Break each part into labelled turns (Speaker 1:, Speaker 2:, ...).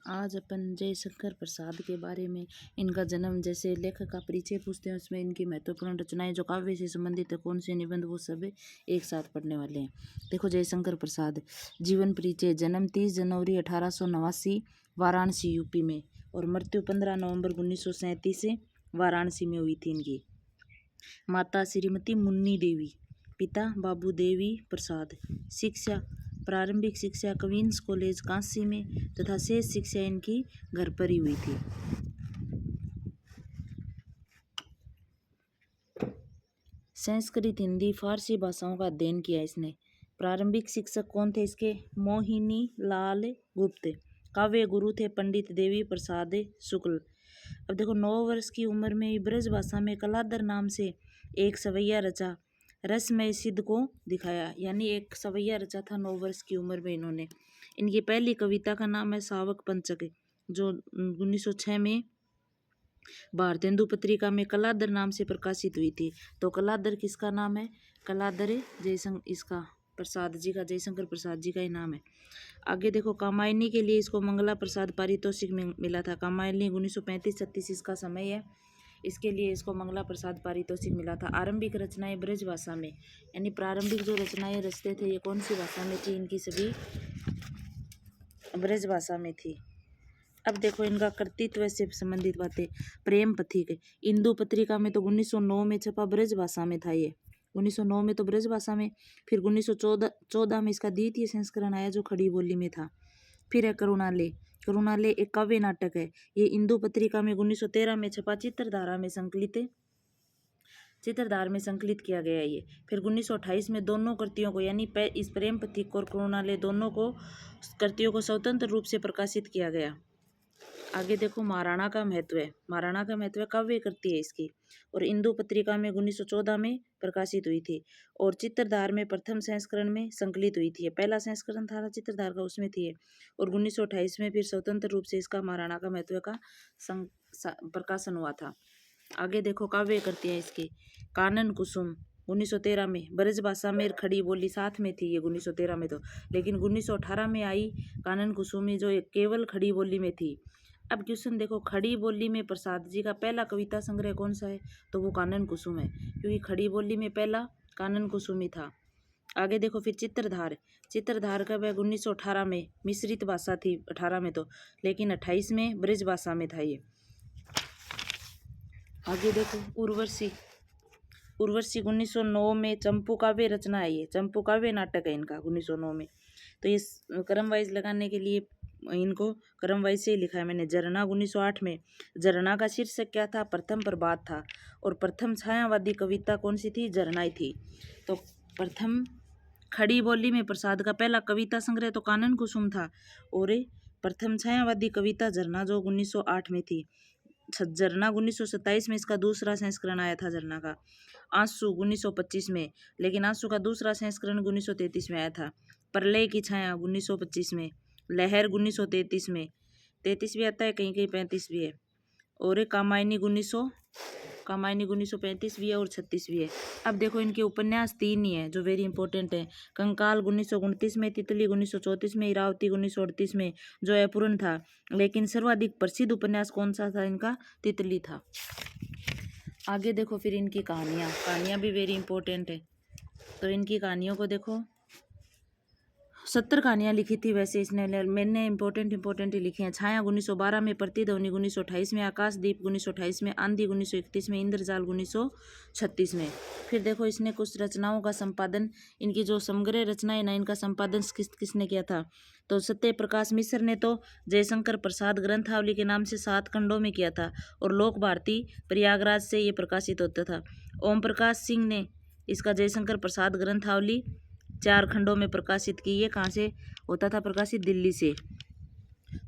Speaker 1: आज अपन जयशंकर प्रसाद के बारे में, इनका जन्म, जैसे लेखक का परिचय पूछते हैं उसमें इनकी महत्वपूर्ण रचनाएं जो काव्य से संबंधित है, कौन से निबंध, वो सब एक साथ पढ़ने वाले हैं। देखो, जयशंकर प्रसाद जीवन परिचय। जन्म 30 जनवरी 1889 वाराणसी यूपी में, और मृत्यु 15 नवंबर 1937 से वाराणसी में हुई थी इनकी। माता श्रीमती मुन्नी देवी, पिता बाबू देवी प्रसाद। शिक्षा, प्रारंभिक शिक्षा क्वींस कॉलेज काशी में तथा शेष शिक्षा इनकी घर पर ही हुई थी। संस्कृत, हिंदी, फारसी भाषाओं का अध्ययन किया इसने। प्रारंभिक शिक्षक कौन थे इसके? मोहिनी लाल गुप्त। काव्य गुरु थे पंडित देवी प्रसाद शुक्ल। अब देखो, 9 वर्ष की उम्र में ही ब्रज भाषा में कलाधर नाम से एक सवैया रचा, रसमय सिद्ध को दिखाया। यानी एक सवैया रचा था 9 वर्ष की उम्र में इन्होंने। इनकी पहली कविता का नाम है सावक पंचक, जो 1906 में भारतेंदु पत्रिका में कलाधर नाम से प्रकाशित हुई थी। तो कलाधर किसका नाम है? कलाधर इसका प्रसाद जी का, जयशंकर प्रसाद जी का ही नाम है। आगे देखो, कामायनी के लिए इसको मंगला प्रसाद पारितोषिक मिला था। कामायनी 1935-36 इसका समय है, इसके लिए इसको मंगला प्रसाद पारितोषिक मिला था। आरंभिक रचनाएं ब्रज भाषा में, यानी प्रारंभिक जो रचनाएं रचते थे ये कौन सी भाषा में थी? इनकी सभी ब्रज भाषा में थी। अब देखो, इनका कर्तृत्व से संबंधित बातें। प्रेम पथिक, इंदु पत्रिका में तो 1909 में छपा, ब्रज भाषा में था ये। 1909 में तो ब्रज भाषा में, फिर 1914 में इसका द्वितीय संस्करण आया जो खड़ी बोली में था। फिर है करुणालय। करुणालय एक काव्य नाटक है, ये इंदु पत्रिका में 1913 में छपा, चित्रधारा में संकलित किया गया ये। फिर 1928 में दोनों कृतियों को, यानी इस प्रेम पथिक और करुणालय दोनों को कृतियों को स्वतंत्र रूप से प्रकाशित किया गया। आगे देखो, महाराणा का महत्व है। महाराणा का महत्व काव्य कृति है इसकी, और इंदु पत्रिका में 1914 में प्रकाशित हुई थी, और चित्रधार में प्रथम संस्करण में संकलित हुई थी। पहला संस्करण था चित्रधार का, उसमें थी, और 1928 में फिर स्वतंत्र रूप से इसका महाराणा का महत्व का प्रकाशन हुआ था। आगे देखो, काव्य कृति है इसकी। कानन कुसुम 1913 में, ब्रज भाषा में खड़ी बोली साथ में थी ये 1913 में तो, लेकिन 1918 में आई कानन कुसुमी जो केवल खड़ी बोली में थी। अब क्वेश्चन देखो, खड़ी बोली में प्रसाद जी का पहला कविता संग्रह कौन सा है? तो वो कानन कुसुम है, क्योंकि खड़ी बोली में पहला कानन कुसुम ही था। आगे देखो, फिर चित्रधार। चित्रधार कब है? 1918 में। मिश्रित भाषा थी 18 में तो, लेकिन 28 में ब्रज भाषा में था ये। आगे देखो, उर्वशी। उर्वशी 1909 में चंपू काव्य रचना है ये, चंपू काव्य नाटक है इनका 1909 में। तो ये क्रम वाइज लगाने के लिए इनको क्रम वाइज से ही लिखा है मैंने। झरना 1908 में। झरना का शीर्षक क्या था? प्रथम प्रभात था, और प्रथम छायावादी कविता कौन सी थी? झरना ही थी। तो प्रथम खड़ी बोली में प्रसाद का पहला कविता संग्रह तो कानन कुसुम था, और प्रथम छायावादी कविता झरना जो 1908 में थी। झरना 1927 में इसका दूसरा संस्करण आया था झरना का। आंसू 1925 में, लेकिन आंसू का दूसरा संस्करण 1933 में आया था। प्रलय की छाया 1925 में। लहर 1933 में, 33 भी आता है, कहीं कहीं 35 भी है। और कामायनी 1935 भी है, और 36 भी है। अब देखो, इनके उपन्यास 3 ही है जो वेरी इंपॉर्टेंट है। कंकाल 1929 में, तितली 1934 में, इरावती 1938 में जो अपूर्ण था, लेकिन सर्वाधिक प्रसिद्ध उपन्यास कौन सा था इनका? तितली था। आगे देखो, फिर इनकी कहानियाँ भी वेरी इंपॉर्टेंट है। तो इनकी कहानियों को देखो, 70 कहानियाँ लिखी थी वैसे इसने, मैंने इंपॉर्टेंट ही लिखी हैं। छाया 1912 में, प्रतिध्वनि 1928 में, आकाशदीप 1928 में, आंधी 1931 में, इंद्रजाल 1936 में। फिर देखो, इसने कुछ रचनाओं का संपादन, इनकी जो समग्र रचनाएं ना, इनका संपादन किसने किया था? तो सत्य प्रकाश मिश्र ने तो जयशंकर प्रसाद ग्रंथावली के नाम से 7 खंडों में किया था, और लोक भारती प्रयागराज से ये प्रकाशित होता था। ओम प्रकाश सिंह ने इसका जयशंकर प्रसाद ग्रंथावली 4 खंडों में प्रकाशित की। ये कहाँ से होता था प्रकाशित? दिल्ली से।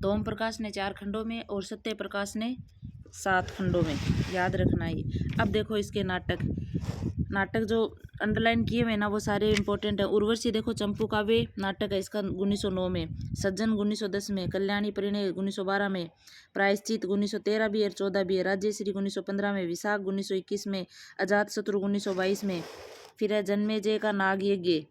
Speaker 1: तो ओम प्रकाश ने 4 खंडों में, और सत्य प्रकाश ने 7 खंडों में, याद रखना ये। अब देखो, इसके नाटक जो अंडरलाइन किए हुए ना वो सारे इंपॉर्टेंट है। उर्वशी देखो, चंपू काव्य नाटक है इसका 1909 में। सज्जन 1910 में। कल्याणी परिणय 1912 में। प्रायश्चित 1913 भी है, 14 भी है। राज्यश्री 1915 में। विशाख 1921 में। अजात शत्रु 1922 में। फिर है जन्मेजय का नाग यज्ञ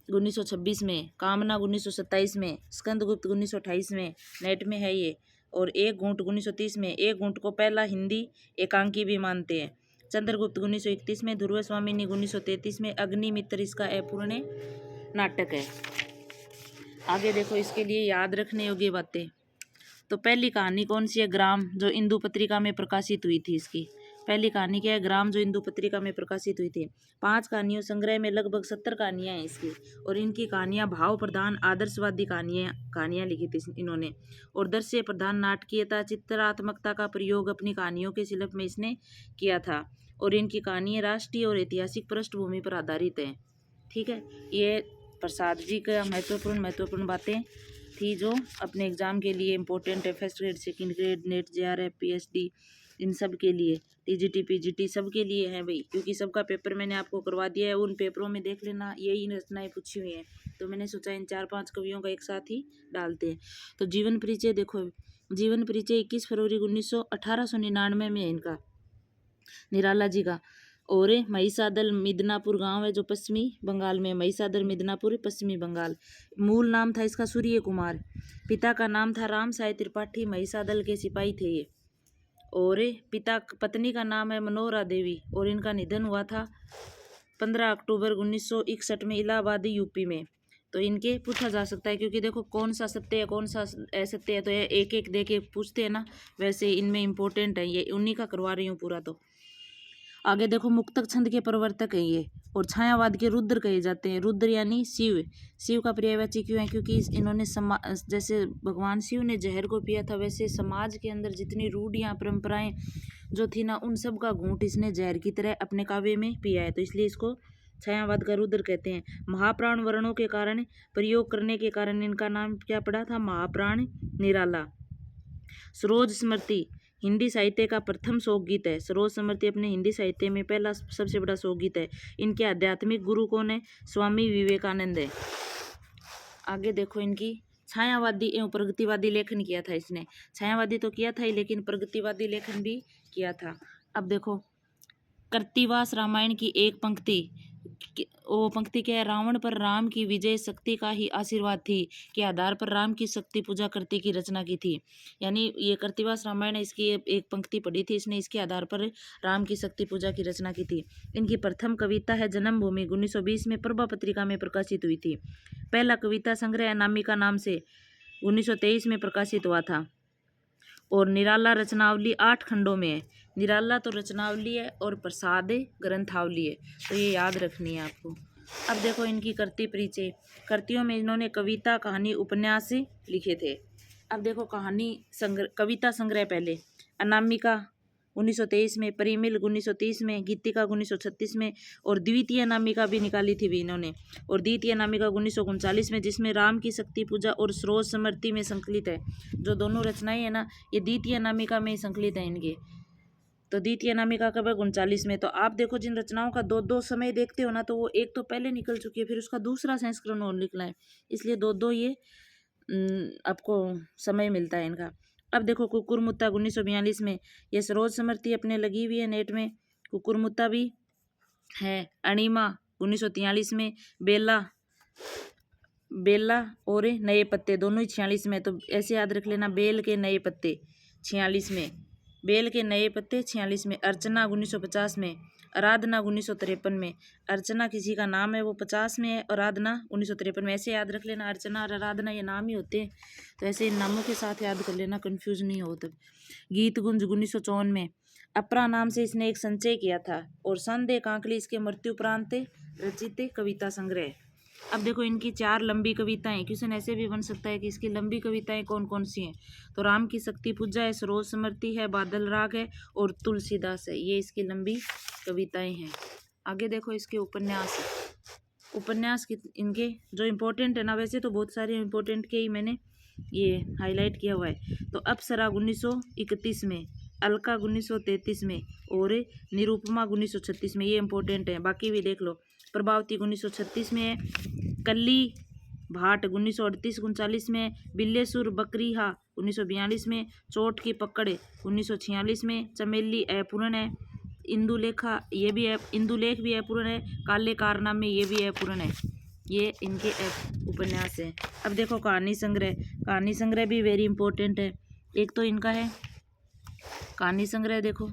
Speaker 1: 1926 में, कामना 1927 में, स्कंदगुप्त 1928 में, नेट में है ये। और एक घूंट 1930 में, एक घूंट को पहला हिंदी एकांकी भी मानते हैं। चंद्रगुप्त 1931 में, ध्रुव स्वामिनी 1933 में, अग्निमित्र इसका अपूर्ण नाटक है। आगे देखो इसके लिए याद रखने योग्य बातें। तो पहली कहानी कौन सी है? ग्राम, जो इंदु पत्रिका में प्रकाशित हुई थी। इसकी पहली कहानी क्या है? ग्राम, जो इंदु पत्रिका में प्रकाशित हुई थी। 5 कहानियों संग्रह में लगभग 70 कहानियां हैं इसकी। और इनकी कहानियां भाव प्रधान आदर्शवादी कहानियां लिखी थी इन्होंने। और दृश्य प्रधान नाटकीयता चित्रात्मकता का प्रयोग अपनी कहानियों के शिल्प में इसने किया था। और इनकी कहानियां राष्ट्रीय और ऐतिहासिक पृष्ठभूमि पर आधारित हैं। ठीक है, ये प्रसाद जी का महत्वपूर्ण बातें थी जो अपने एग्जाम के लिए इम्पोर्टेंट है। First grade, second grade, NET, JRF, PhD, इन सब के लिए, टीजीटी, पीजीटी सब के लिए है भाई, क्योंकि सबका पेपर मैंने आपको करवा दिया है। उन पेपरों में देख लेना, यही रचनाएं पूछी हुई हैं। तो मैंने सोचा इन 4-5 कवियों का एक साथ ही डालते हैं। तो जीवन परिचय देखो, जीवन परिचय 21 फरवरी 1899 में है इनका, निराला जी का। और महिसादल मिदनापुर गांव है जो पश्चिमी बंगाल में, महिसादल मिदनापुर पश्चिमी बंगाल। मूल नाम था इसका सूर्य कुमार, पिता का नाम था राम साई त्रिपाठी, महिसादल के सिपाही थे ये। और पत्नी का नाम है मनोहरा देवी। और इनका निधन हुआ था 15 अक्टूबर 1961 में इलाहाबाद यूपी में। तो इनके पूछा जा सकता है, क्योंकि देखो कौन सा सत्य है कौन सा असत्य है, तो ये एक एक दे के पूछते हैं ना, वैसे इनमें इम्पोर्टेंट है, ये उन्हीं का करवा रही हूँ पूरा। तो आगे देखो, मुक्तक छंद के प्रवर्तक हैं ये। और छायावाद के रुद्र कहे जाते हैं। रुद्र यानी शिव, शिव का पर्यायवाची क्यों है? क्योंकि इन्होंने जैसे भगवान शिव ने जहर को पिया था, वैसे समाज के अंदर जितनी रूढ़ियाँ परंपराएं जो थी ना, उन सब का घूंट इसने जहर की तरह अपने काव्य में पिया है। तो इसलिए इसको छायावाद का रुद्र कहते हैं। महाप्राण वर्णों के कारण प्रयोग करने के कारण इनका नाम क्या पड़ा था? महाप्राण निराला। सरोज स्मृति हिंदी साहित्य का प्रथम शोक गीत है। सरोज स्मृति अपने हिंदी साहित्य में पहला सबसे बड़ा शोक गीत है। इनके आध्यात्मिक गुरु कौन है? स्वामी विवेकानंद है। आगे देखो, इनकी छायावादी एवं प्रगतिवादी लेखन किया था इसने। छायावादी तो किया था ही, लेकिन प्रगतिवादी लेखन भी किया था। अब देखो, कृत्तिवास रामायण की एक पंक्ति, वो पंक्ति क्या है? रावण पर राम की विजय शक्ति का ही आशीर्वाद थी के आधार पर राम की शक्ति पूजा करती की रचना की थी। यानी ये कृत्तिवास रामायण, इसकी एक पंक्ति पढ़ी थी इसने, इसके आधार पर राम की शक्ति पूजा की रचना की थी। इनकी प्रथम कविता है जन्मभूमि, 1920 में प्रभा पत्रिका में प्रकाशित हुई थी। पहला कविता संग्रह अनामिका नाम से 1923 में प्रकाशित हुआ था। और निराला रचनावली 8 खंडों में है। निराला तो रचनावली है और प्रसाद ग्रंथावली है, तो ये याद रखनी है आपको। अब देखो इनकी कृति परिचय। कृतियों में इन्होंने कविता, कहानी, उपन्यास लिखे थे। अब देखो कविता संग्रह पहले अनामिका 1923 में, परिमिल 1930 में, गीतिका 1936 में, और द्वितीय अनामिका भी निकाली थी भी इन्होंने। और द्वितीय अनामिका 1939 में, जिसमें राम की शक्ति पूजा और सरोज स्मृति में संकलित है। जो दोनों रचनाएं है ना, ये द्वितीय अनामिका में संकलित है इनके। तो द्वितीय अनामिका कब है? 39 में। तो आप देखो, जिन रचनाओं का दो समय देखते हो ना, तो वो एक तो पहले निकल चुकी है, फिर उसका दूसरा संस्करण और निकला है, इसलिए दो ये आपको समय मिलता है इनका। अब देखो, कुकुरमुत्ता 1942 में, ये सरोज स्मृति अपने लगी हुई है नेट में, कुकुरमुत्ता भी है। अणिमा 1943 में, बेला और नए पत्ते दोनों ही 46 में। तो ऐसे याद रख लेना, बेल के नए पत्ते 46 में, बेल के नए पत्ते 46 में। अर्चना 1950 में, आराधना 1953 में। अर्चना किसी का नाम है, वो 50 में है, और आराधना 1953 में। ऐसे याद रख लेना, अर्चना और आराधना ये नाम ही होते हैं, तो ऐसे इन नामों के साथ याद कर लेना, कंफ्यूज नहीं हो तब। गीत गुंज 1954 में। अपरा नाम से इसने एक संचय किया था। और संदेह कांकली इसके मृत्यु उपरांत रचित कविता संग्रह। अब देखो, इनकी 4 लंबी कविताएं। क्वेश्चन ऐसे भी बन सकता है कि इसकी लंबी कविताएं कौन कौन सी हैं? तो राम की शक्ति पूजा है, सरोज स्मृति है, बादल राग है, और तुलसीदास है। ये इसकी लंबी कविताएं हैं। आगे देखो, इसके उपन्यास की इनके जो इम्पोर्टेंट है ना, वैसे तो बहुत सारे इम्पोर्टेंट के ही मैंने ये हाईलाइट किया हुआ है। तो अप्सरा 1931 में, अलका 1933 में, और निरुपमा 1936 में। ये इम्पोर्टेंट है, बाकी भी देख लो। प्रभावती 1936 में है। कल्ली भाट 1938-39 में। बिल्लेसुर बकरीहा 1942 में। चोट की पकड़ 1946 में। चमेली अपूर्ण है। इंदुलेख भी अपूर्ण है। काले कारनामे ये भी अपूर्ण है। ये इनके उपन्यास हैं। अब देखो कहानी संग्रह, कहानी संग्रह भी वेरी इंपॉर्टेंट है। एक तो इनका है कहानी संग्रह, देखो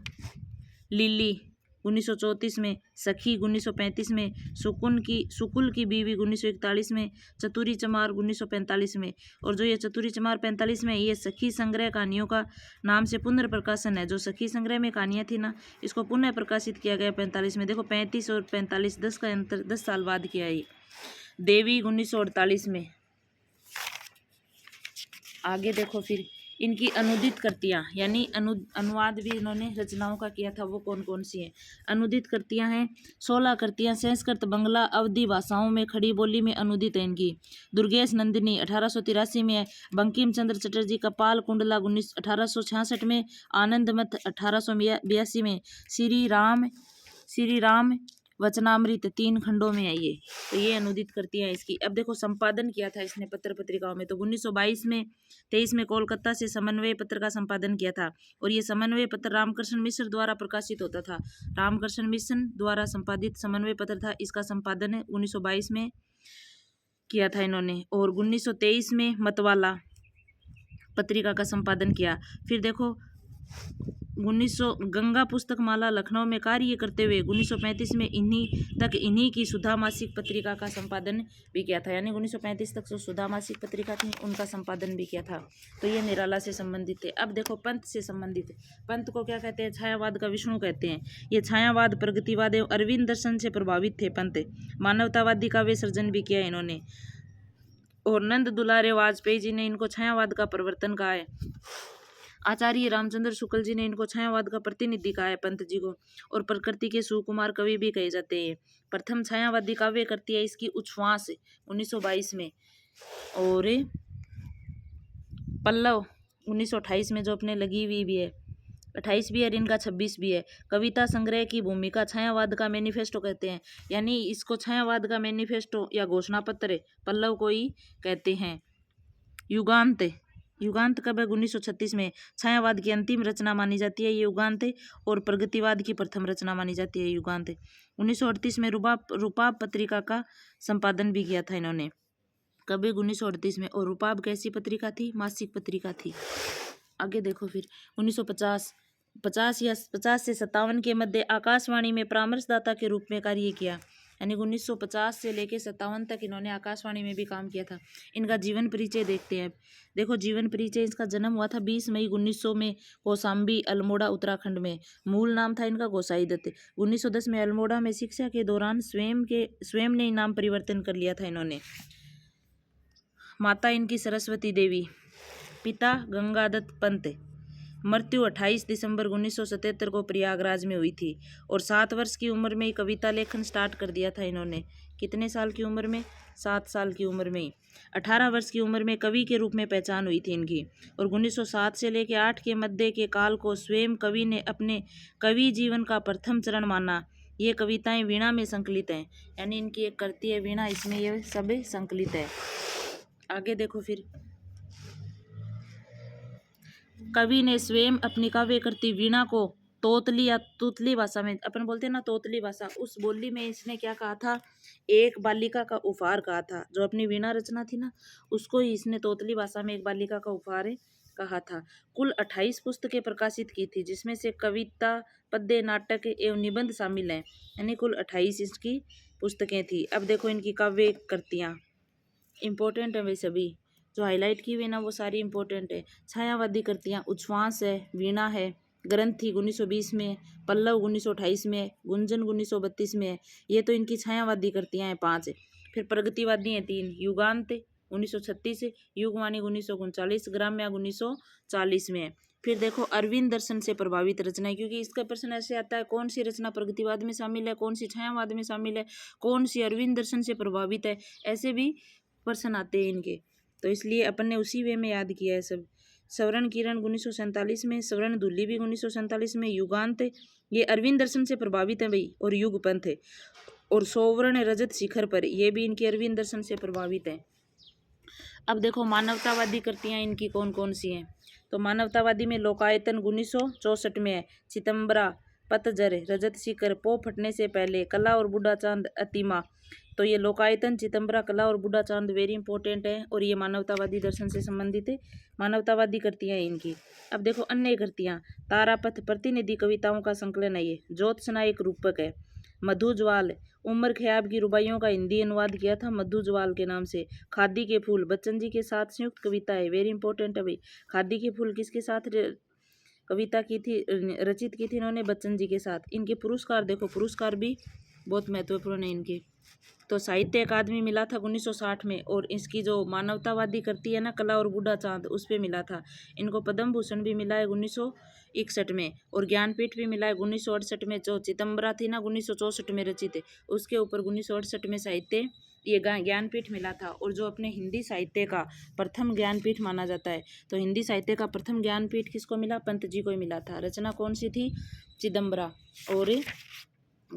Speaker 1: लिली 1934 में, सखी 1935 में, सुकुल की बीवी 1941 में, चतुरी चमार 1945 में। और जो ये चतुरी चमार 45 में, ये सखी संग्रह कहानियों का नाम से पुनर्प्रकाशन है। जो सखी संग्रह में कहानियां थी ना, इसको पुनः प्रकाशित किया गया 45 में। देखो 35 और 45 10 का अंतर, 10 साल बाद किया है। देवी 1948 में। आगे देखो फिर इनकी अनुदित कृतियाँ, यानी अनुवाद भी इन्होंने रचनाओं का किया था, वो कौन कौन सी हैं। अनुदित कृतियाँ हैं 16 कृतियाँ संस्कृत, बंगला, अवधी भाषाओं में खड़ी बोली में अनुदित है इनकी। दुर्गेश नंदिनी 1883 में है। बंकिम चंद्र चटर्जी कपाल कुंडला 1866 में। आनंदमठ 1882 में। श्री राम वचनामृत 3 खंडों में है ये। तो ये अनुदित करती है इसकी। अब देखो संपादन किया था इसने पत्र पत्रिकाओं में, तो 1922 में 23 में कोलकाता से समन्वय पत्र का संपादन किया था। और ये समन्वय पत्र रामकृष्ण मिश्र द्वारा प्रकाशित होता था। रामकृष्ण मिश्र द्वारा संपादित समन्वय पत्र था, इसका संपादन 1922 में किया था इन्होंने। और 1923 में मतवाला पत्रिका का संपादन किया। फिर देखो 1900 गंगा पुस्तक माला लखनऊ में कार्य करते हुए 1935 में इन्हीं की सुधा मासिक पत्रिका का संपादन भी किया था। यानी 1935 तक जो सुधा मासिक पत्रिका थी उनका संपादन भी किया था। तो ये निराला से संबंधित है। अब देखो पंथ से संबंधित है। पंथ को क्या कहते हैं? छायावाद का विष्णु कहते हैं। ये छायावाद, प्रगतिवाद एवं अरविंद दर्शन से प्रभावित थे पंथ। मानवतावादी काव्य सर्जन भी किया इन्होंने। और नंद दुलारे वाजपेयी जी ने इनको छायावाद का प्रवर्तन कहा है। आचार्य रामचंद्र शुक्ल जी ने इनको छायावाद का प्रतिनिधि कहा है पंत जी को। और प्रकृति के सुकुमार कवि भी कहे जाते हैं। प्रथम छायावादी काव्य करती है इसकी उच्छ्वास 1922 में। और पल्लव 1928 में जो अपने लगी हुई भी है, 28 भी है, इनका 26 भी है। कविता संग्रह की भूमिका छायावाद का मैनिफेस्टो कहते हैं। यानी इसको छायावाद का मैनिफेस्टो या घोषणा पत्र पल्लव को ही कहते हैं। युगांत कब है? 1936 में। छायावाद की अंतिम रचना मानी जाती है ये युगांत। और प्रगतिवाद की प्रथम रचना मानी जाती है युगांत। 1938 में रूपाब पत्रिका का संपादन भी किया था इन्होंने। कब? 1938 में। और रूपाब कैसी पत्रिका थी? मासिक पत्रिका थी। आगे देखो फिर 1950 50 से 57 के मध्य आकाशवाणी में परामर्शदाता के रूप में कार्य किया। यानी 1950 से लेकर 57 तक इन्होंने आकाशवाणी में भी काम किया था। इनका जीवन परिचय देखते हैं। देखो जीवन परिचय, इसका जन्म हुआ था 20 मई 1900 में कौसाम्बी, अल्मोड़ा, उत्तराखंड में। मूल नाम था इनका गोसाई दत्त। 1910 में अल्मोड़ा में शिक्षा के दौरान स्वयं ने नाम परिवर्तन कर लिया था इन्होंने। माता इनकी सरस्वती देवी, पिता गंगादत्त पंत। मृत्यु 28 दिसंबर 1977 को प्रयागराज में हुई थी। और 7 वर्ष की उम्र में ही कविता लेखन स्टार्ट कर दिया था इन्होंने। कितने साल की उम्र में? 7 साल की उम्र में ही। 18 वर्ष की उम्र में कवि के रूप में पहचान हुई थी इनकी। और 1907 से लेकर 8 के मध्य के काल को स्वयं कवि ने अपने कवि जीवन का प्रथम चरण माना। ये कविताएं वीणा में संकलित हैं। यानी इनकी एक कृति है वीणा, इसमें ये सब संकलित है। आगे देखो फिर कवि ने स्वयं अपनी काव्य कृति वीणा को तोतली या तूतली भाषा में, अपन बोलते हैं ना तोतली भाषा, उस बोली में इसने क्या कहा था? एक बालिका का उपहार कहा था। जो अपनी वीणा रचना थी ना, उसको ही इसने तोतली भाषा में एक बालिका का उपहार कहा था। कुल 28 पुस्तकें प्रकाशित की थी, जिसमें से कविता, पद्य, नाटक एवं निबंध शामिल हैं। यानी कुल 28 इसकी पुस्तकें थी। अब देखो इनकी काव्य कृतियाँ इम्पोर्टेंट है, वे सभी जो हाईलाइट की हुई ना वो सारी इंपॉर्टेंट है। छायावादी कृतियाँ उच्छ्वास है, वीणा है, ग्रंथि 1920 में, पल्लव 1928 में, गुंजन 1932 में है। ये तो इनकी छायावादी कृतियाँ हैं 5। फिर प्रगतिवादी हैं 3, युगांत 1936, युगवाणी 1939, ग्राम्या 1940 में है। फिर देखो अरविंद दर्शन से प्रभावित रचनाएं, क्योंकि इसका प्रश्न ऐसे आता है कौन सी रचना प्रगतिवाद में शामिल है, कौन सी छायावाद में शामिल है, कौन सी अरविंद दर्शन से प्रभावित है, ऐसे भी प्रश्न आते हैं इनके। तो इसलिए अपन ने उसी वे में याद किया है सब। स्वर्ण किरण 1947 में, स्वर्ण धुली भी 1947 में, युगांत ये अरविंद दर्शन से प्रभावित है भाई। और युग पंथ है। और सौवर्ण रजत शिखर पर, ये भी इनके अरविंद दर्शन से प्रभावित है। अब देखो मानवतावादी कृतियाँ इनकी कौन कौन सी हैं। तो मानवतावादी में लोकायतन 1964 में है, चिदंबरा पतझर, रजत शिखर, पो फटने से पहले, कला और बूढ़ा चांद, अतिमा। तो ये लोकायतन, चिदंबरा, कला और बूढ़ा चांद वेरी इंपॉर्टेंट है और ये मानवतावादी दर्शन से संबंधित है, मानवतावादी कृतियां हैं इनकी। अब देखो अन्य कृतियां, तारापथ प्रतिनिधि कविताओं का संकलन है ये, ज्योत्सना एक रूपक है, मधु ज्वाल, उमर खयाब की रुबाइयों का हिंदी अनुवाद किया था मधु ज्वाल के नाम से, खादी के फूल बच्चन जी के साथ संयुक्त कविता है, वेरी इंपॉर्टेंट है भाई। खादी के फूल किसके साथ कविता की थी, रचित की थी इन्होंने? बच्चन जी के साथ। इनके पुरस्कार देखो, पुरस्कार भी बहुत महत्वपूर्ण है इनके। तो साहित्य अकादमी मिला था 1960 में, और इसकी जो मानवतावादी करती है ना, कला और बूढ़ा चांद, उस पर मिला था। इनको पद्म भूषण भी मिला है 1961 में, और ज्ञानपीठ भी मिला है 1968 में। जो चिदंबरा थी ना 1964 में रचित है, उसके ऊपर 1968 में साहित्य ये ज्ञानपीठ मिला था। और जो अपने हिंदी साहित्य का प्रथम ज्ञानपीठ माना जाता है, तो हिंदी साहित्य का प्रथम ज्ञानपीठ किसको मिला? पंत जी को मिला था। रचना कौन सी थी? चिदंबरा। और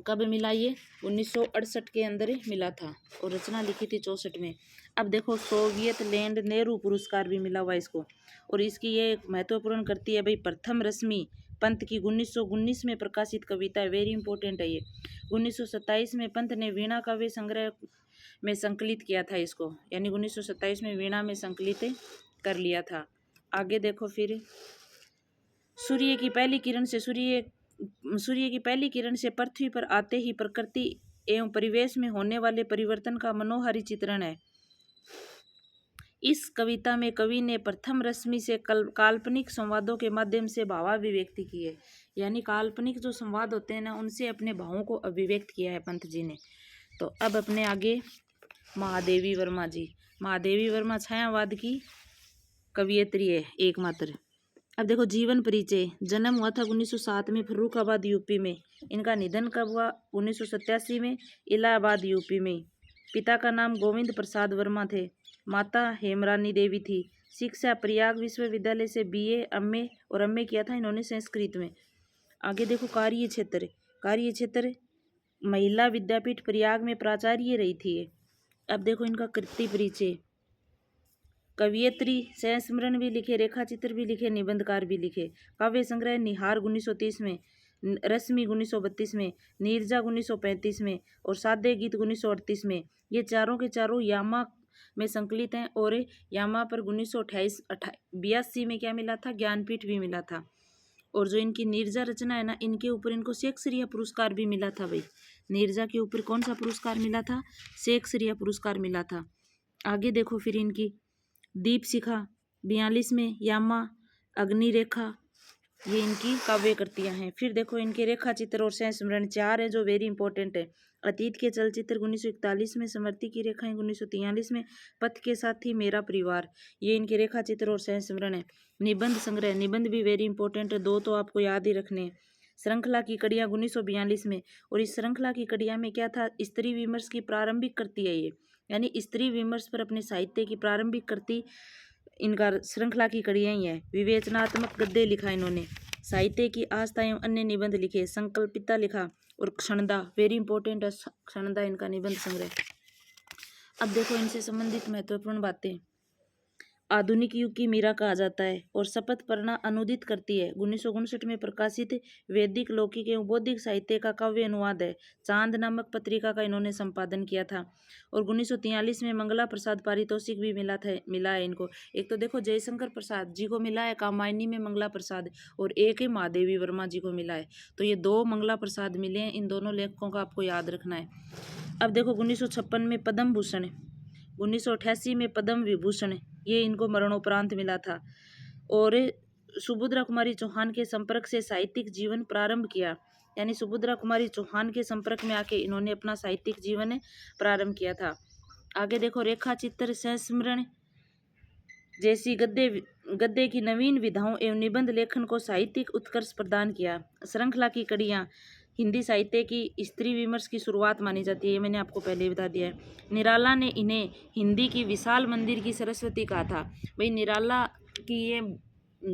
Speaker 1: कब मिला? ये 1968 के अंदर मिला था, और रचना लिखी थी 64 में। अब देखो सोवियत लैंड नेहरू पुरस्कार भी मिला हुआ इसको, और इसकी ये महत्वपूर्ण करती है भाई, प्रथम रश्मि पंत की 1919 में प्रकाशित कविता है, वेरी इंपॉर्टेंट है ये। 1927 में पंत ने वीणा काव्य संग्रह में संकलित किया था इसको, यानी 1927 में वीणा में संकलित कर लिया था। आगे देखो फिर, सूर्य की पहली किरण से पृथ्वी पर आते ही प्रकृति एवं परिवेश में होने वाले परिवर्तन का मनोहारी चित्रण है। इस कविता में कवि ने प्रथम रश्मि से काल्पनिक संवादों के माध्यम से भावाभिव्यक्ति की है, यानी काल्पनिक जो संवाद होते हैं ना, उनसे अपने भावों को अभिव्यक्त किया है पंत जी ने। तो अब अपने आगे महादेवी वर्मा जी। महादेवी वर्मा छायावाद की कवियत्री है एकमात्र। अब देखो जीवन परिचय। जन्म हुआ था 1907 में फर्रुखाबाद यूपी में। इनका निधन कब हुआ? 1987 में इलाहाबाद यूपी में। पिता का नाम गोविंद प्रसाद वर्मा थे, माता हेमरानी देवी थी। शिक्षा प्रयाग विश्वविद्यालय से बीए एमए और एमए किया था इन्होंने संस्कृत में। आगे देखो कार्य क्षेत्र महिला विद्यापीठ प्रयाग में प्राचार्य रही थी। अब देखो इनका कृति परिचय। कवियत्री, संस्मरण भी लिखे, रेखा चित्र भी लिखे, निबंधकार भी लिखे। काव्य संग्रह निहार 1930 में, रश्मि 1932 में, नीरजा 1935 में और सादे गीत 1938 में। ये चारों के चारों यामा में संकलित हैं, और यामा पर 1982 में क्या मिला था? ज्ञानपीठ भी मिला था। और जो इनकी नीरजा रचना है ना, इनके ऊपर इनको शेक्सपियर पुरस्कार भी मिला था भाई। नीरजा के ऊपर कौन सा पुरस्कार मिला था? शेक्सपियर पुरस्कार मिला था। आगे देखो फिर इनकी दीप शिखा 42 में, यामा, अग्नि रेखा, ये इनकी काव्य कृतियां हैं। फिर देखो इनके रेखा चित्र और संस्मरण 4 है जो वेरी इंपॉर्टेंट है। अतीत के चलचित्र 1941 में, समृति की रेखाएं 1943 में, पथ के साथी, मेरा परिवार, ये इनके रेखा चित्र और संस्मरण है। निबंध संग्रह, निबंध भी वेरी इंपॉर्टेंट है, 2 तो आपको याद ही रखने हैं। श्रृंखला की कड़ियाँ 1942 में, और इस श्रृंखला की कड़ियाँ में क्या था? स्त्री विमर्श की प्रारंभिक कृति है ये, यानी स्त्री विमर्श पर अपने साहित्य की प्रारंभिक कृति इनका श्रृंखला की कड़ियाँ ही है। विवेचनात्मक गद्य लिखा इन्होंने, साहित्य की आस्था एवं अन्य निबंध लिखे, संकल्पिता लिखा, और क्षणदा वेरी इंपॉर्टेंट है, क्षणदा इनका निबंध संग्रह। अब देखो इनसे संबंधित महत्वपूर्ण बातें। आधुनिक युग की मीरा कहा जाता है, और शपथ पढ़ना अनुदित करती है। 1959 में प्रकाशित वैदिक, लौकिक एवं बौद्धिक साहित्य का काव्य अनुवाद है। चांद नामक पत्रिका का इन्होंने संपादन किया था। और 1943 में मंगला प्रसाद पारितोषिक भी मिला है इनको। एक तो देखो जयशंकर प्रसाद जी को मिला है कामायनी में मंगला प्रसाद, और एक है महादेवी वर्मा जी को मिला है। तो ये 2 मंगला प्रसाद मिले हैं, इन दोनों लेखकों का आपको याद रखना है। अब देखो 1956 में पद्म भूषण, 1988 में पद्म विभूषण, ये इनको मरणोपरांत मिला था। और सुभद्रा कुमारी चौहान के संपर्क से साहित्यिक जीवन प्रारंभ किया, यानी सुभद्रा कुमारी चौहान के संपर्क में आके इन्होंने अपना साहित्यिक जीवन प्रारंभ किया था। आगे देखो रेखा चित्र, संस्मरण जैसी गद्य की नवीन विधाओं एवं निबंध लेखन को साहित्यिक उत्कर्ष प्रदान किया। श्रृंखला की कड़ियाँ हिंदी साहित्य की स्त्री विमर्श की शुरुआत मानी जाती है, ये मैंने आपको पहले ही बता दिया है। निराला ने इन्हें हिंदी की विशाल मंदिर की सरस्वती कहा था। भाई निराला की ये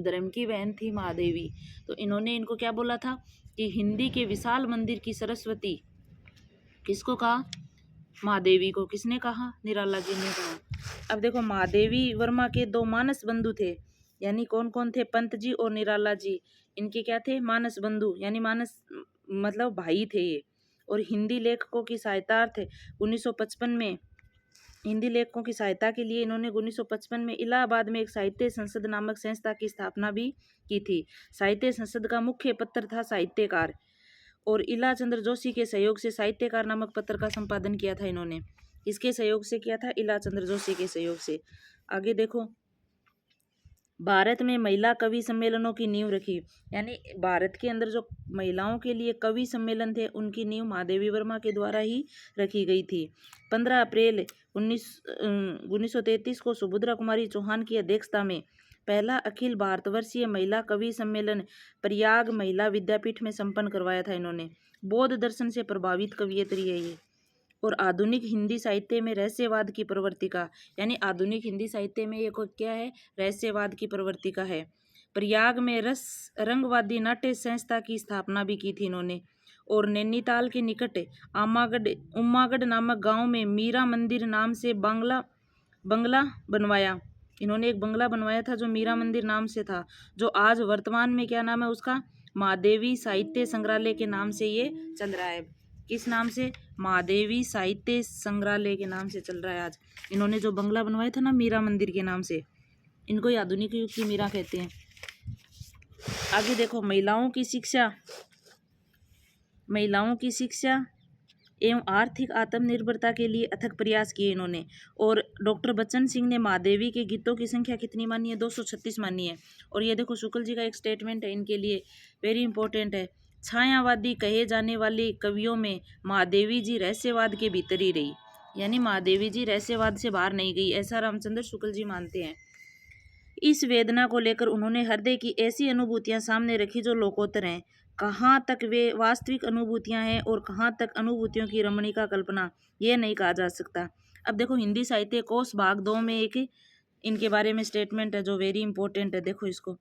Speaker 1: धर्म की बहन थी महादेवी, तो इन्होंने इनको क्या बोला था कि हिंदी के विशाल मंदिर की सरस्वती। किसको कहा? महादेवी को। किसने कहा? निराला जी ने कहा। अब देखो महादेवी वर्मा के 2 मानस बंधु थे, यानी कौन कौन थे? पंत जी और निराला जी, इनके क्या थे? मानस बंधु, यानी मानस मतलब भाई थे ये। और हिंदी लेखकों की सहायतार्थ 1955 में हिंदी लेखकों की सहायता के लिए इन्होंने 1955 में इलाहाबाद में एक साहित्य संसद नामक संस्था की स्थापना भी की थी। साहित्य संसद का मुख्य पत्र था साहित्यकार, और इला चंद्र जोशी के सहयोग से साहित्यकार नामक पत्र का संपादन किया था इन्होंने। इसके सहयोग से किया था? इला चंद्र जोशी के सहयोग से। आगे देखो, भारत में महिला कवि सम्मेलनों की नींव रखी, यानी भारत के अंदर जो महिलाओं के लिए कवि सम्मेलन थे उनकी नींव महादेवी वर्मा के द्वारा ही रखी गई थी। 15 अप्रैल 1933 को सुभद्रा कुमारी चौहान की अध्यक्षता में पहला अखिल भारतवर्षीय महिला कवि सम्मेलन प्रयाग महिला विद्यापीठ में संपन्न करवाया था इन्होंने। बौद्ध दर्शन से प्रभावित कवियत्री है ये। और आधुनिक हिंदी साहित्य में रहस्यवाद की प्रवर्तिका, यानी आधुनिक हिंदी साहित्य में ये क्या है? रहस्यवाद की प्रवर्तिका है। प्रयाग में रंगवादी नाट्य संस्था की स्थापना भी की थी इन्होंने। और नैनीताल के निकट उम्मागढ़ नामक गांव में मीरा मंदिर नाम से बंगला बनवाया। इन्होंने एक बंगला बनवाया था जो मीरा मंदिर नाम से था, जो आज वर्तमान में क्या नाम है उसका? महादेवी साहित्य संग्रहालय के नाम से ये चल रहा है। किस नाम से? महादेवी साहित्य संग्रहालय के नाम से चल रहा है आज। इन्होंने जो बंगला बनवाया था ना मीरा मंदिर के नाम से, इनको आधुनिक युग की मीरा कहते हैं। आगे देखो, महिलाओं की शिक्षा एवं आर्थिक आत्मनिर्भरता के लिए अथक प्रयास किए इन्होंने। और डॉक्टर बच्चन सिंह ने महादेवी के गीतों की संख्या कितनी मानी है? 236 मानी है। और ये देखो, शुक्ल जी का एक स्टेटमेंट है इनके लिए, वेरी इंपॉर्टेंट है। छायावादी कहे जाने वाले कवियों में महादेवी जी रहस्यवाद के भीतर ही रही, यानी महादेवी जी रहस्यवाद से बाहर नहीं गई, ऐसा रामचंद्र शुक्ल जी मानते हैं। इस वेदना को लेकर उन्होंने हृदय की ऐसी अनुभूतियां सामने रखी जो लोकोत्तर हैं। कहाँ तक वे वास्तविक अनुभूतियां हैं और कहाँ तक अनुभूतियों की रमणीका कल्पना, ये नहीं कहा जा सकता। अब देखो, हिंदी साहित्य कोश भाग 2 में एक इनके बारे में स्टेटमेंट है जो वेरी इंपॉर्टेंट है। देखो इसको,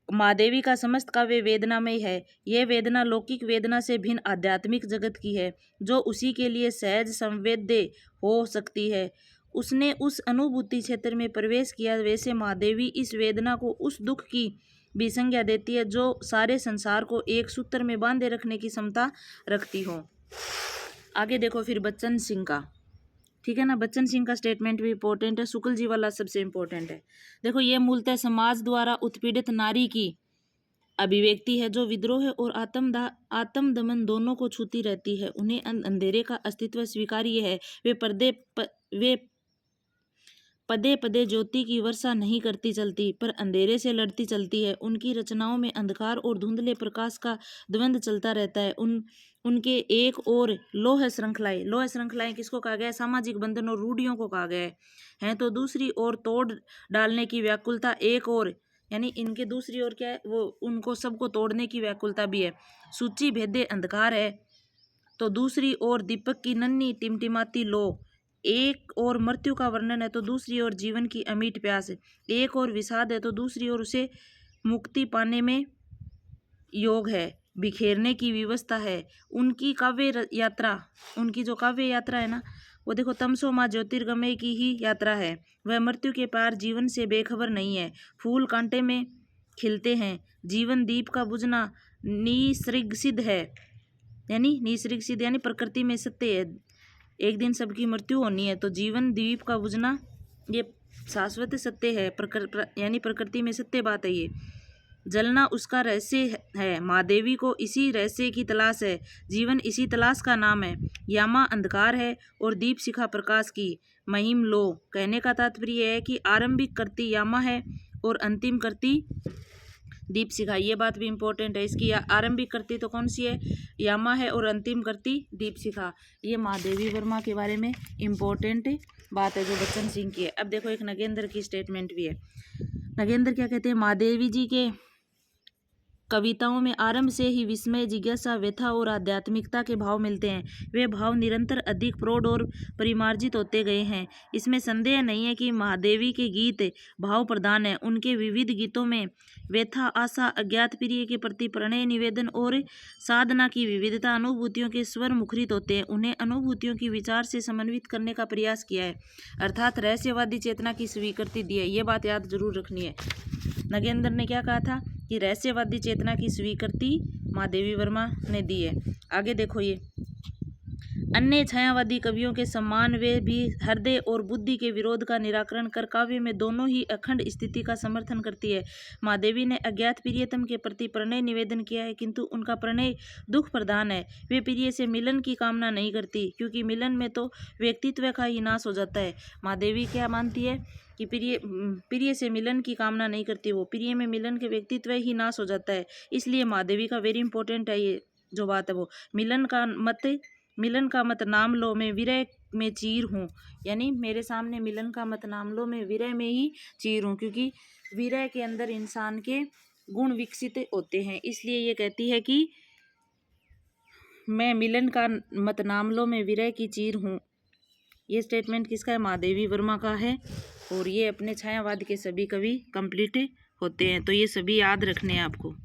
Speaker 1: महादेवी का समस्त काव्य वेदनामय है। यह वेदना लौकिक वेदना से भिन्न आध्यात्मिक जगत की है, जो उसी के लिए सहज संवेद्य हो सकती है। उसने उस अनुभूति क्षेत्र में प्रवेश किया, वैसे महादेवी इस वेदना को उस दुख की भी संज्ञा देती है जो सारे संसार को एक सूत्र में बांधे रखने की क्षमता रखती हो। आगे देखो फिर बच्चन सिंह का, ठीक है ना, बच्चन सिंह का स्टेटमेंट भी इंपॉर्टेंट है, शुक्ल जी वाला सबसे इंपॉर्टेंट है। देखो, ये मूलतः समाज द्वारा उत्पीड़ित नारी की अभिव्यक्ति है जो विद्रोह और आत्मदमन दोनों को छूती रहती है। उन्हें अंधेरे का अस्तित्व स्वीकार्य है। वे पदे पदे ज्योति की वर्षा नहीं करती चलती, पर अंधेरे से लड़ती चलती है। उनकी रचनाओं में अंधकार और धुंधले प्रकाश का द्वंद्व चलता रहता है। उनके एक और लोह श्रृंखलाएं किसको कहा गया है? सामाजिक बंधन और रूढ़ियों को कहा गया है। तो दूसरी ओर तोड़ डालने की व्याकुलता एक और, यानी इनके दूसरी ओर क्या है? वो उनको सबको तोड़ने की व्याकुलता भी है। सूची भेदे अंधकार है तो दूसरी ओर दीपक की नन्ही टिमटिमाती लो। एक और मृत्यु का वर्णन है तो दूसरी ओर जीवन की अमीट प्यास है। एक और विषाद है तो दूसरी ओर उसे मुक्ति पाने में योग है, बिखेरने की व्यवस्था है। उनकी जो काव्य यात्रा है ना, वो देखो, तमसो माँ ज्योतिर्गमय की ही यात्रा है। वह मृत्यु के पार जीवन से बेखबर नहीं है। फूल कांटे में खिलते हैं, जीवन दीप का बुझना निसृग है, यानी प्रकृति में सत्य है। एक दिन सबकी मृत्यु होनी है, तो जीवन दीप का बुझना ये शाश्वत सत्य है, यानी प्रकृति में सत्य बात है। ये जलना उसका रहस्य है। महादेवी को इसी रहस्य की तलाश है। जीवन इसी तलाश का नाम है। यामा अंधकार है और दीप शिखा प्रकाश की महिम लो। कहने का तात्पर्य है कि आरंभिक करती यामा है और अंतिम करती दीप शिखा। ये बात भी इंपॉर्टेंट है इसकी। आरंभिक करती तो कौन सी है? यामा है, और अंतिम करती दीप शिखा। ये महादेवी वर्मा के बारे में इंपॉर्टेंट बात है जो बच्चन सिंह की है। अब देखो, एक नगेंद्र की स्टेटमेंट भी है। नगेंद्र क्या कहते हैं? महादेवी जी के कविताओं में आरंभ से ही विस्मय, जिज्ञासा, व्यथा और आध्यात्मिकता के भाव मिलते हैं। वे भाव निरंतर अधिक प्रौढ़ और परिमार्जित होते गए हैं। इसमें संदेह नहीं है कि महादेवी के गीत भाव प्रधान हैं। उनके विविध गीतों में व्यथा, आशा, अज्ञात प्रिय के प्रति प्रणय, निवेदन और साधना की विविधता अनुभूतियों के स्वर मुखरित होते हैं। उन्हें अनुभूतियों की विचार से समन्वित करने का प्रयास किया है, अर्थात रहस्यवादी चेतना की स्वीकृति दी है। ये बात याद जरूर रखनी है। नगेंद्र ने क्या कहा था कि रहस्यवादी चेतना की स्वीकृति महादेवी वर्मा ने दी है। आगे देखो, ये अन्य छायावादी कवियों के सम्मान वे भी हृदय और बुद्धि के विरोध का निराकरण कर काव्य में दोनों ही अखंड स्थिति का समर्थन करती है। महादेवी ने अज्ञात प्रियतम के प्रति प्रणय निवेदन किया है, किंतु उनका प्रणय दुख प्रधान है। वे प्रिय से मिलन की कामना नहीं करती, क्योंकि मिलन में तो व्यक्तित्व का ही नाश हो जाता है। महादेवी क्या मानती है कि प्रिय से मिलन की कामना नहीं करती, वो प्रिय में मिलन के व्यक्तित्व ही नाश हो जाता है। इसलिए महादेवी का वेरी इंपॉर्टेंट है ये जो बात है वो, मिलन का मत नाम लो, मैं विरह में चीर हूँ। यानी मेरे सामने मिलन का मत नाम लो, मैं विरह में ही चीर हूँ, क्योंकि विरह के अंदर इंसान के गुण विकसित होते हैं। इसलिए ये कहती है कि मैं मिलन का मत नाम लो, मैं विरह की चीर हूँ। ये स्टेटमेंट किसका है? महादेवी वर्मा का है। और ये अपने छायावाद के सभी कवि कंप्लीट होते हैं, तो ये सभी याद रखने हैं आपको।